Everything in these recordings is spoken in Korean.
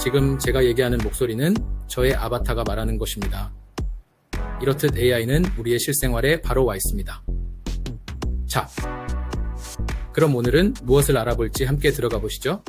지금 제가 얘기하는 목소리는 저의 아바타가 말하는 것입니다. 이렇듯 AI는 우리의 실생활에 바로 와 있습니다. 자, 그럼 오늘은 무엇을 알아볼지 함께 들어가 보시죠.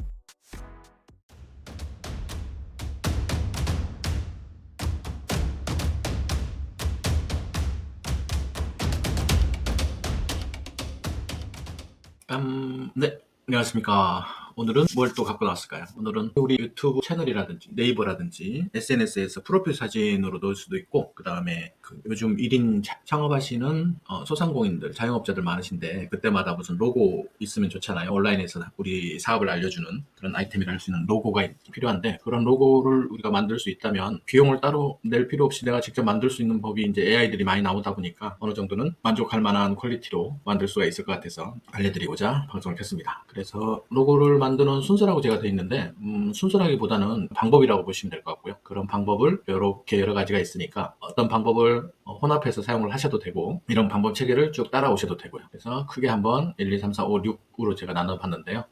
네, 안녕하십니까. 오늘은 뭘 또 갖고 나왔을까요? 오늘은 우리 유튜브 채널이라든지 네이버라든지 SNS에서 프로필 사진으로 넣을 수도 있고, 그 다음에 요즘 1인 창업하시는 소상공인들, 자영업자들 많으신데 그때마다 무슨 로고 있으면 좋잖아요. 온라인에서 우리 사업을 알려주는 그런 아이템이라 할 수 있는 로고가 필요한데, 그런 로고를 우리가 만들 수 있다면 비용을 따로 낼 필요 없이 내가 직접 만들 수 있는 법이 이제 AI들이 많이 나오다 보니까 어느 정도는 만족할 만한 퀄리티로 만들 수가 있을 것 같아서 알려드리고자 방송을 켰습니다. 그래서 로고를 만드는 순서라고 제가 되어 있는데, 순서라기보다는 방법이라고 보시면 될 것 같고요. 그런 방법을 이렇게 여러 가지가 있으니까 어떤 방법을 혼합해서 사용을 하셔도 되고, 이런 방법 체계를 쭉 따라오셔도 되고요. 그래서 크게 한번 1, 2, 3, 4, 5, 6으로 제가 나눠봤는데요.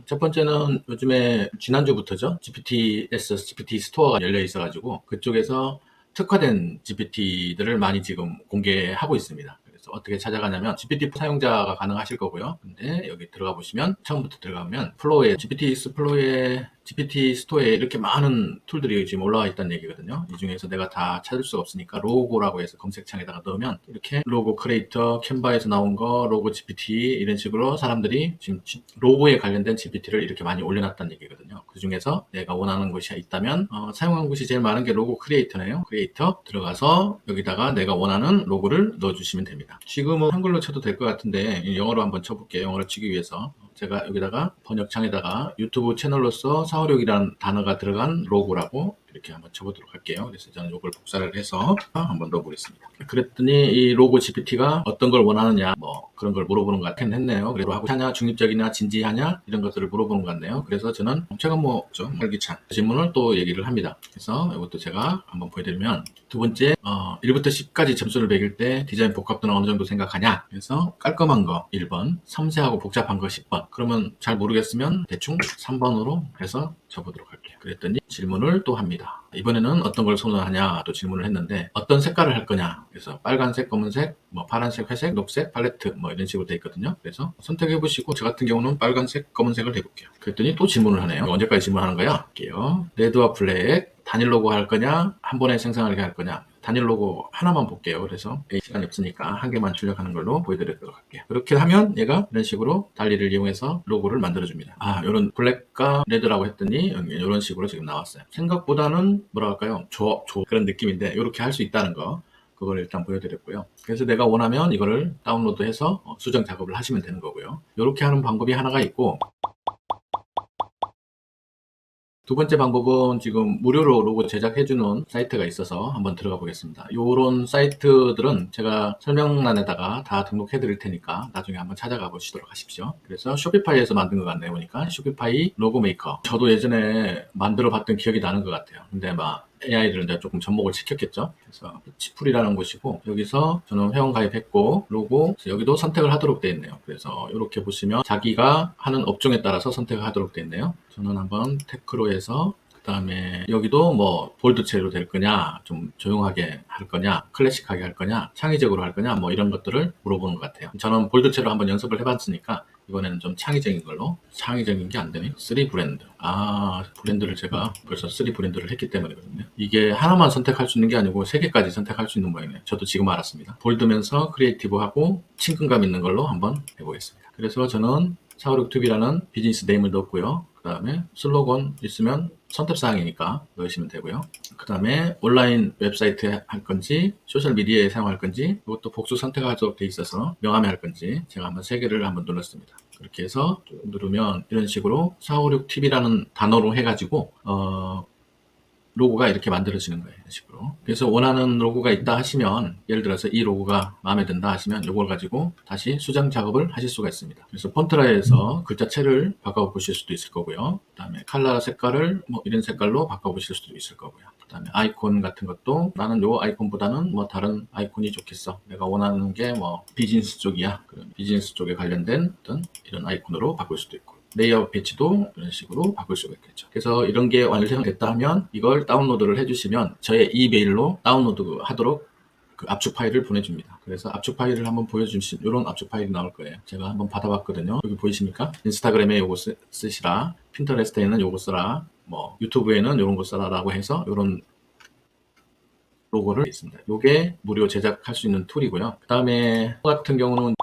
첫 번째는 요즘에 지난주부터죠. GPT 스토어가 열려 있어가지고 그쪽에서 특화된 GPT들을 많이 지금 공개하고 있습니다. 그래서 어떻게 찾아가냐면 GPT 사용자가 가능하실 거고요. 근데 여기 들어가 보시면, 처음부터 들어가면 GPT 스토어에 이렇게 많은 툴들이 지금 올라와 있다는 얘기거든요. 이 중에서 내가 다 찾을 수가 없으니까 로고라고 해서 검색창에다가 넣으면 이렇게 로고 크리에이터, 캔바에서 나온 거, 로고 GPT 이런 식으로 사람들이 지금 로고에 관련된 GPT를 이렇게 많이 올려놨다는 얘기거든요. 그 중에서 내가 원하는 것이 있다면 사용한 곳이 제일 많은 게 로고 크리에이터네요. 크리에이터 들어가서 여기다가 내가 원하는 로고를 넣어주시면 됩니다. 지금은 한글로 쳐도 될 것 같은데 영어로 한번 쳐볼게요. 영어로 치기 위해서 제가 여기다가 번역창에다가 유튜브 채널로서 456이라는 단어가 들어간 로고라고 이렇게 한번 쳐보도록 할게요. 그래서 저는 이걸 복사를 해서 한번 넣어보겠습니다. 그랬더니 이 로고 GPT가 어떤 걸 원하느냐, 뭐 그런 걸 물어보는 것 같긴 했네요. 그리고 하고 하냐, 중립적이냐, 진지하냐 이런 것들을 물어보는 것 같네요. 그래서 저는 제가 좀 활기찬 질문을 또 얘기를 합니다. 그래서 이것도 제가 한번 보여드리면, 두 번째 1부터 10까지 점수를 매길 때 디자인 복합도는 어느 정도 생각하냐. 그래서 깔끔한 거 1번, 섬세하고 복잡한 거 10번. 그러면 잘 모르겠으면 대충 3번으로 해서 쳐보도록 할게요. 그랬더니 질문을 또 합니다. 이번에는 어떤 걸 선호하냐 또 질문을 했는데, 어떤 색깔을 할 거냐. 그래서 빨간색, 검은색, 뭐 파란색, 회색, 녹색, 팔레트 뭐 이런 식으로 돼 있거든요. 그래서 선택해 보시고, 저 같은 경우는 빨간색, 검은색을 해볼게요. 그랬더니 또 질문을 하네요. 언제까지 질문하는 거야? 할게요. 레드와 블랙 단일 로고 할 거냐, 한 번에 생성하게 할 거냐. 단일 로고 하나만 볼게요. 그래서 시간이 없으니까 한 개만 출력하는 걸로 보여드리도록 할게요. 그렇게 하면 얘가 이런 식으로 달리를 이용해서 로고를 만들어줍니다. 이런 블랙과 레드라고 했더니 이런 식으로 지금 나왔어요. 생각보다는 뭐랄까요, 그런 느낌인데, 이렇게 할 수 있다는 거, 그걸 일단 보여드렸고요. 그래서 내가 원하면 이거를 다운로드해서 수정 작업을 하시면 되는 거고요. 이렇게 하는 방법이 하나가 있고, 두 번째 방법은 지금 무료로 로고 제작해주는 사이트가 있어서 한번 들어가 보겠습니다. 이런 사이트들은 제가 설명란에다가 다 등록해 드릴 테니까 나중에 한번 찾아가 보시도록 하십시오. 그래서 쇼피파이에서 만든 것 같네요. 보니까 쇼피파이 로고 메이커, 저도 예전에 만들어 봤던 기억이 나는 것 같아요. 근데 AI들은 이제 조금 접목을 시켰겠죠. 그래서 치풀이라는 곳이고, 여기서 저는 회원 가입했고, 로고 여기도 선택을 하도록 되어 있네요. 그래서 이렇게 보시면 자기가 하는 업종에 따라서 선택을 하도록 되어 있네요. 저는 한번 테크로 해서, 그 다음에 여기도 뭐 볼드체로 될 거냐, 좀 조용하게 할 거냐, 클래식하게 할 거냐, 창의적으로 할 거냐, 뭐 이런 것들을 물어보는 것 같아요. 저는 볼드체로 한번 연습을 해봤으니까 이번에는 좀 창의적인 걸로. 창의적인 게 안 되네. 3 브랜드. 브랜드를 제가 벌써 3 브랜드를 했기 때문이거든요. 이게 하나만 선택할 수 있는 게 아니고 3개까지 선택할 수 있는 모양이네요. 저도 지금 알았습니다. 볼드면서 크리에이티브하고 친근감 있는 걸로 한번 해보겠습니다. 그래서 저는 456튜브라는 비즈니스 네임을 넣었고요. 그 다음에 슬로건 있으면 선택사항이니까 넣으시면 되고요. 그 다음에 온라인 웹사이트에 할 건지 소셜미디어에 사용할 건지, 이것도 복수 선택하도록 돼 있어서 명함에 할 건지 제가 한번 3개를 한번 눌렀습니다. 그렇게 해서 누르면 이런 식으로 456TV라는 단어로 해가지고 로고가 이렇게 만들어지는 거예요. 이런 식으로. 그래서 원하는 로고가 있다 하시면, 예를 들어서 이 로고가 마음에 든다 하시면 이걸 가지고 다시 수정 작업을 하실 수가 있습니다. 그래서 폰트라에서 글자체를 바꿔보실 수도 있을 거고요. 그 다음에 컬러 색깔을 뭐 이런 색깔로 바꿔보실 수도 있을 거고요. 그 다음에 아이콘 같은 것도, 나는 요 아이콘보다는 뭐 다른 아이콘이 좋겠어, 내가 원하는 게 뭐 비즈니스 쪽이야, 그럼 비즈니스 쪽에 관련된 어떤 이런 아이콘으로 바꿀 수도 있고, 레이아웃 배치도 이런 식으로 바꿀 수가 있겠죠. 그래서 이런 게 완성됐다 하면 이걸 다운로드를 해주시면 저의 이메일로 다운로드 하도록 그 압축 파일을 보내줍니다. 그래서 압축 파일을 한번 보여주시면 이런 압축 파일이 나올 거예요. 제가 한번 받아봤거든요. 여기 보이십니까? 인스타그램에 요거 쓰시라, 핀터레스트에는 요거 써라, 뭐 유튜브에는 요런 거 써라라고 해서 요런 로고를 있습니다. 요게 무료 제작할 수 있는 툴이고요. 그 다음에 같은 경우는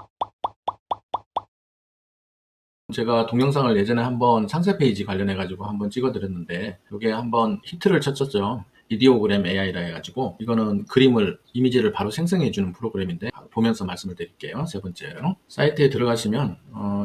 제가 동영상을 예전에 한번 상세 페이지 관련해 가지고 한번 찍어 드렸는데 요게 한번 히트를 쳤었죠. 이디오그램 AI라 해가지고 이거는 그림을 이미지를 바로 생성해 주는 프로그램인데 보면서 말씀을 드릴게요. 세 번째로 사이트에 들어가시면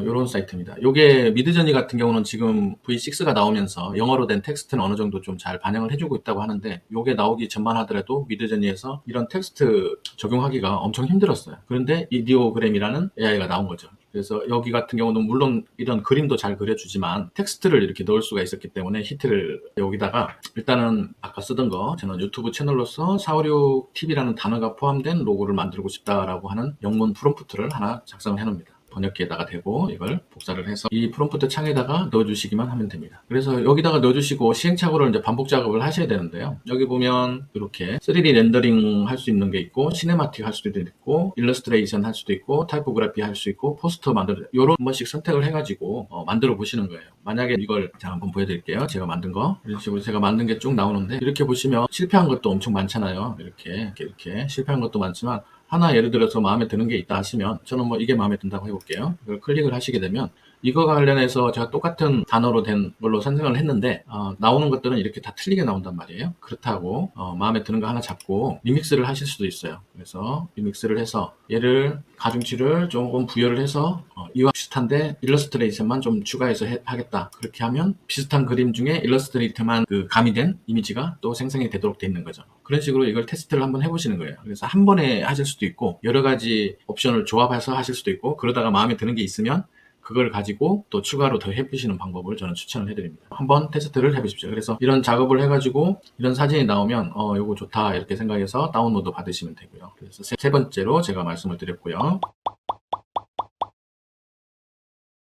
요런 사이트입니다. 요게 미드저니 같은 경우는 지금 V6가 나오면서 영어로 된 텍스트는 어느 정도 좀 잘 반영을 해주고 있다고 하는데 요게 나오기 전만 하더라도 미드저니에서 이런 텍스트 적용하기가 엄청 힘들었어요. 그런데 이디오그램이라는 AI가 나온 거죠. 그래서 여기 같은 경우는 물론 이런 그림도 잘 그려주지만 텍스트를 이렇게 넣을 수가 있었기 때문에 히트를 여기다가 일단은 아까 쓰던 거 저는 유튜브 채널로서 456TV라는 단어가 포함된 로고를 만들고 싶다라고 하는 영문 프롬프트를 하나 작성을 해놓습니다. 번역기에다가 대고 이걸 복사를 해서 이 프롬프트 창에다가 넣어주시기만 하면 됩니다. 그래서 여기다가 넣어주시고 시행착오를 이제 반복 작업을 하셔야 되는데요. 여기 보면 이렇게 3D 렌더링 할 수 있는 게 있고 시네마틱 할 수도 있고 일러스트레이션 할 수도 있고 타이포그래피 할 수 있고 포스터 만들어 요런 한 번씩 선택을 해가지고 만들어 보시는 거예요. 만약에 이걸 제가 한번 보여드릴게요. 제가 만든 거 이런 식으로 제가 만든 게 쭉 나오는데 이렇게 보시면 실패한 것도 엄청 많잖아요. 이렇게 실패한 것도 많지만 하나 예를 들어서 마음에 드는 게 있다 하시면 저는 뭐 이게 마음에 든다고 해볼게요. 이걸 클릭을 하시게 되면 이거 관련해서 제가 똑같은 단어로 된 걸로 생성을 했는데 나오는 것들은 이렇게 다 틀리게 나온단 말이에요. 그렇다고 마음에 드는 거 하나 잡고 리믹스를 하실 수도 있어요. 그래서 리믹스를 해서 얘를 가중치를 조금 부여를 해서 이와 비슷한데 일러스트레이션만 좀 추가해서 하겠다. 그렇게 하면 비슷한 그림 중에 일러스트레이트만 그 가미된 이미지가 또 생성이 되도록 돼 있는 거죠. 그런 식으로 이걸 테스트를 한번 해보시는 거예요. 그래서 한 번에 하실 수도 있고 여러 가지 옵션을 조합해서 하실 수도 있고 그러다가 마음에 드는 게 있으면 그걸 가지고 또 추가로 더 해보시는 방법을 저는 추천을 해드립니다. 한번 테스트를 해보십시오. 그래서 이런 작업을 해가지고 이런 사진이 나오면 요거 좋다 이렇게 생각해서 다운로드 받으시면 되고요. 그래서 세 번째로 제가 말씀을 드렸고요.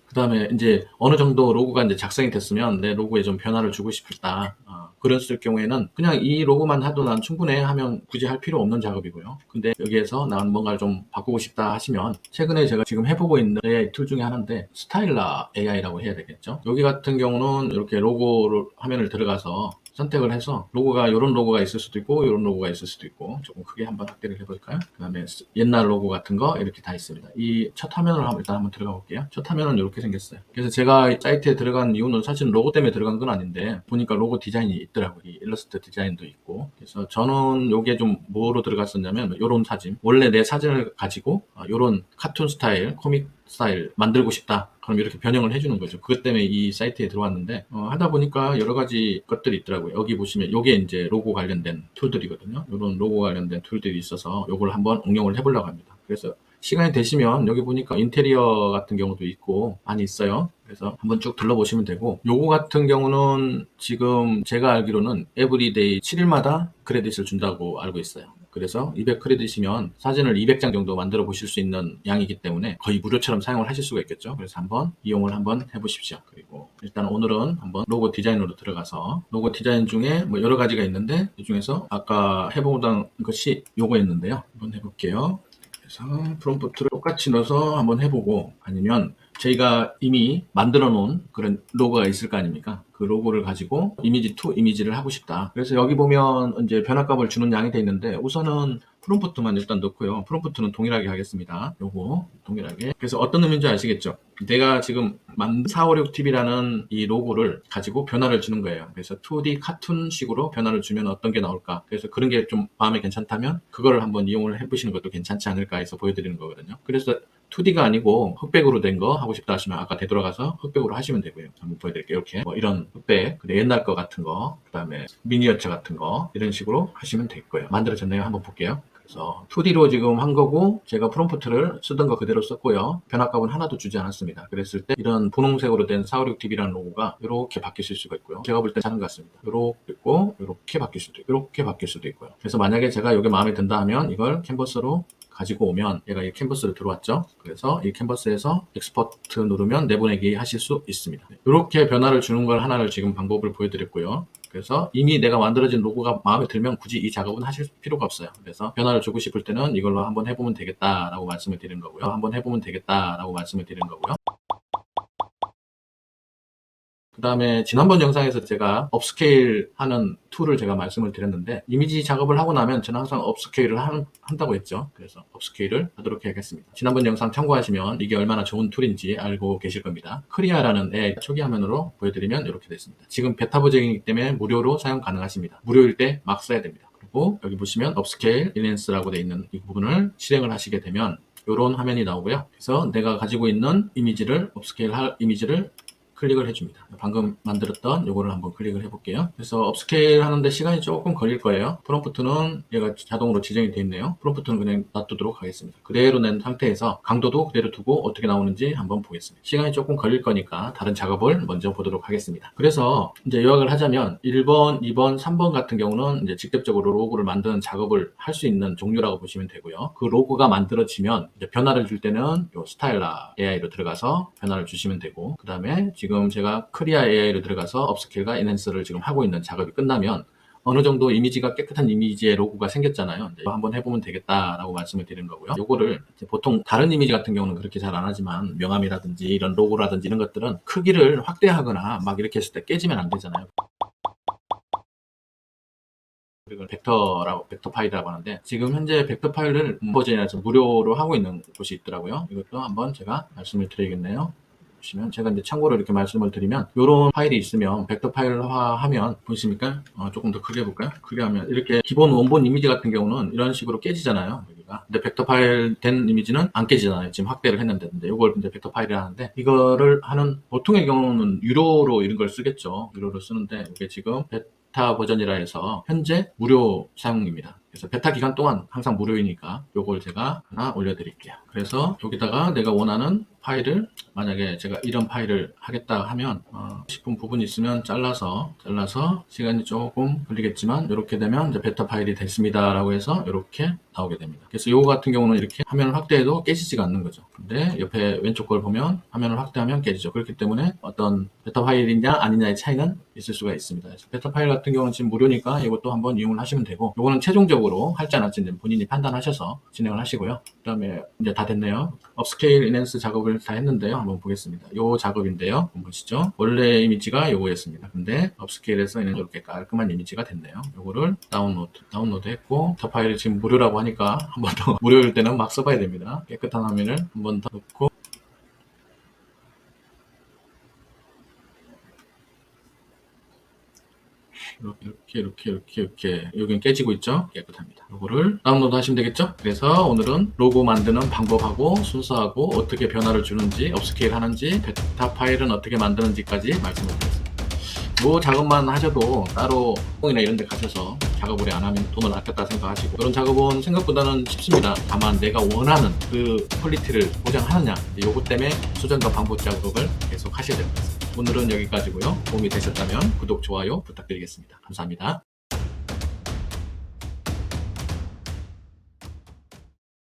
그 다음에 이제 어느 정도 로고가 이제 작성이 됐으면 내 로고에 좀 변화를 주고 싶다. 그랬을 경우에는 그냥 이 로고만 하도 난 충분해 하면 굳이 할 필요 없는 작업이고요. 근데 여기에서 난 뭔가를 좀 바꾸고 싶다 하시면 최근에 제가 지금 해보고 있는 AI 툴 중에 하나인데 스타일라 AI라고 해야 되겠죠. 여기 같은 경우는 이렇게 로고를 화면을 들어가서 선택을 해서 로고가 이런 로고가 있을 수도 있고 이런 로고가 있을 수도 있고 조금 크게 한번 확대를 해볼까요? 그 다음에 옛날 로고 같은 거 이렇게 다 있습니다. 이 첫 화면을 일단 한번 들어가 볼게요. 첫 화면은 이렇게 생겼어요. 그래서 제가 사이트에 들어간 이유는 사실 로고 때문에 들어간 건 아닌데 보니까 로고 디자인이 있더라고요. 이 일러스트 디자인도 있고 그래서 저는 요게 좀 뭐로 들어갔었냐면 요런 사진 원래 내 사진을 가지고 요런 카툰 스타일 코믹 스타일 만들고 싶다. 그럼 이렇게 변형을 해주는 거죠. 그것 때문에 이 사이트에 들어왔는데 하다 보니까 여러 가지 것들이 있더라고요. 여기 보시면 요게 이제 로고 관련된 툴들이거든요. 이런 로고 관련된 툴들이 있어서 요걸 한번 응용을 해보려고 합니다. 그래서 시간이 되시면 여기 보니까 인테리어 같은 경우도 있고 많이 있어요. 그래서 한번 쭉 둘러보시면 되고 요거 같은 경우는 지금 제가 알기로는 에브리데이 7일마다 크레딧을 준다고 알고 있어요. 그래서 200 크레딧이면 사진을 200장 정도 만들어 보실 수 있는 양이기 때문에 거의 무료처럼 사용을 하실 수가 있겠죠. 그래서 한번 이용을 한번 해보십시오. 그리고 일단 오늘은 한번 로고 디자인으로 들어가서 로고 디자인 중에 뭐 여러 가지가 있는데 이 중에서 아까 해보던 것이 요거였는데요. 한번 해볼게요. 그래서 프롬프트를 똑같이 넣어서 한번 해보고 아니면 저희가 이미 만들어 놓은 그런 로고가 있을 거 아닙니까? 그 로고를 가지고 이미지 투 이미지를 하고 싶다. 그래서 여기 보면 이제 변화값을 주는 양이 돼 있는데 우선은 프롬프트만 일단 넣고요. 프롬프트는 동일하게 하겠습니다. 요거 동일하게. 그래서 어떤 의미인지 아시겠죠? 내가 지금 만든 456TV라는 이 로고를 가지고 변화를 주는 거예요. 그래서 2D 카툰식으로 변화를 주면 어떤 게 나올까? 그래서 그런 게 좀 마음에 괜찮다면 그거를 한번 이용을 해보시는 것도 괜찮지 않을까 해서 보여드리는 거거든요. 그래서 2D가 아니고 흑백으로 된 거 하고 싶다 하시면 아까 되돌아가서 흑백으로 하시면 되고요. 한번 보여드릴게요. 이렇게 뭐 이런 흑백, 옛날 거 같은 거, 그 다음에 미니어처 같은 거 이런 식으로 하시면 될 거예요. 만들어졌네요. 한번 볼게요. 그래서 2D로 지금 한 거고 제가 프롬프트를 쓰던 거 그대로 썼고요. 변화값은 하나도 주지 않았습니다. 그랬을 때 이런 분홍색으로 된 456TV라는 로고가 이렇게 바뀌실 수가 있고요. 제가 볼 때 하는 것 같습니다. 이렇게 있고 이렇게 바뀔 수도 있고 이렇게 바뀔 수도 있고요. 그래서 만약에 제가 이게 마음에 든다 하면 이걸 캔버스로 가지고 오면 얘가 이 캔버스로 들어왔죠. 그래서 이 캔버스에서 엑스포트 누르면 내보내기 하실 수 있습니다. 이렇게 변화를 주는 걸 하나를 지금 방법을 보여드렸고요. 그래서 이미 내가 만들어진 로고가 마음에 들면 굳이 이 작업은 하실 필요가 없어요. 그래서 변화를 주고 싶을 때는 이걸로 한번 해보면 되겠다라고 말씀을 드리는 거고요. 한번 해보면 되겠다라고 말씀을 드리는 거고요. 그 다음에 지난번 영상에서 제가 업스케일 하는 툴을 제가 말씀을 드렸는데 이미지 작업을 하고 나면 저는 항상 업스케일을 한다고 했죠. 그래서 업스케일을 하도록 해야겠습니다. 지난번 영상 참고하시면 이게 얼마나 좋은 툴인지 알고 계실 겁니다. 크리아라는 AI 초기 화면으로 보여드리면 이렇게 됐습니다. 지금 베타 버전이기 때문에 무료로 사용 가능하십니다. 무료일 때 막 써야 됩니다. 그리고 여기 보시면 업스케일, 인핸스라고 되어 있는 이 부분을 실행을 하시게 되면 이런 화면이 나오고요. 그래서 내가 가지고 있는 이미지를 업스케일 할 이미지를 클릭을 해줍니다. 방금 만들었던 요거를 한번 클릭을 해볼게요. 그래서 업스케일 하는데 시간이 조금 걸릴 거예요. 프롬프트는 얘가 자동으로 지정이 되어 있네요. 프롬프트는 그냥 놔두도록 하겠습니다. 그대로 낸 상태에서 강도도 그대로 두고 어떻게 나오는지 한번 보겠습니다. 시간이 조금 걸릴 거니까 다른 작업을 먼저 보도록 하겠습니다. 그래서 이제 요약을 하자면 1번, 2번, 3번 같은 경우는 이제 직접적으로 로고를 만드는 작업을 할 수 있는 종류라고 보시면 되고요. 그 로고가 만들어지면 이제 변화를 줄 때는 요 스타일러 AI로 들어가서 변화를 주시면 되고, 그 다음에 지금 제가 크리아 AI로 들어가서 업스케일과 인핸스를 지금 하고 있는 작업이 끝나면 어느 정도 이미지가 깨끗한 이미지의 로고가 생겼잖아요. 이제 한번 해보면 되겠다라고 말씀을 드리는 거고요. 요거를 보통 다른 이미지 같은 경우는 그렇게 잘 안 하지만 명암이라든지 이런 로고라든지 이런 것들은 크기를 확대하거나 막 이렇게 했을 때 깨지면 안 되잖아요. 그리고 벡터 파일이라고 하는데 지금 현재 벡터 파일을 버전이라서 무료로 하고 있는 곳이 있더라고요. 이것도 한번 제가 말씀을 드리겠네요. 보시면 제가 이제 참고로 이렇게 말씀을 드리면 이런 파일이 있으면 벡터 파일화 하면 보이십니까? 조금 더 크게 해볼까요? 크게 하면 이렇게 기본 원본 이미지 같은 경우는 이런 식으로 깨지잖아요. 여기가. 근데 벡터 파일 된 이미지는 안 깨지잖아요. 지금 확대를 했는데. 근데 이걸 이제 벡터 파일이 하는데 이거를 하는 보통의 경우는 유료로 이런 걸 쓰겠죠. 유료로 쓰는데 이게 지금 베타 버전이라 해서 현재 무료 사용입니다. 그래서 베타 기간 동안 항상 무료이니까 요걸 제가 하나 올려드릴게요. 그래서 여기다가 내가 원하는 파일을 만약에 제가 이런 파일을 하겠다 하면 싶은 부분이 있으면 잘라서 시간이 조금 걸리겠지만 이렇게 되면 이제 베타 파일이 됐습니다 라고 해서 이렇게 나오게 됩니다. 그래서 요거 같은 경우는 이렇게 화면을 확대해도 깨지지가 않는 거죠. 근데 옆에 왼쪽 걸 보면 화면을 확대하면 깨지죠. 그렇기 때문에 어떤 베타 파일이냐 아니냐의 차이는 있을 수가 있습니다. 그래서 베타 파일 같은 경우는 지금 무료니까 이것도 한번 이용을 하시면 되고, 요거는 최종적으로 할지 안 할지는 본인이 판단하셔서 진행을 하시고요. 그 다음에 이제 다 됐네요. 업스케일 인핸스 작업을 다 했는데요. 한번 보겠습니다. 요 작업인데요. 한번 보시죠. 원래 이미지가 요거였습니다. 근데 업스케일에서 이렇게 깔끔한 이미지가 됐네요. 요거를 다운로드 했고, 더 파일이 지금 무료라고 하니까 한 번 더 무료일 때는 막 써봐야 됩니다. 깨끗한 화면을 한 번 더 넣고, 이렇게 여기는 깨지고 있죠. 깨끗합니다. 요거를 다운로드 하시면 되겠죠. 그래서 오늘은 로고 만드는 방법하고 순서하고 어떻게 변화를 주는지, 업스케일 하는지, 베타 파일은 어떻게 만드는지까지 말씀을 드렸습니다. 뭐 작업만 하셔도 따로 콩이나 이런 데 가셔서 작업을 안 하면 돈을 아꼈다 생각하시고, 그런 작업은 생각보다는 쉽습니다. 다만 내가 원하는 그 퀄리티를 보장하느냐, 요거 때문에 수정과 반복 작업을 계속 하셔야 됩니다. 오늘은 여기까지고요. 도움이 되셨다면 구독, 좋아요 부탁드리겠습니다. 감사합니다.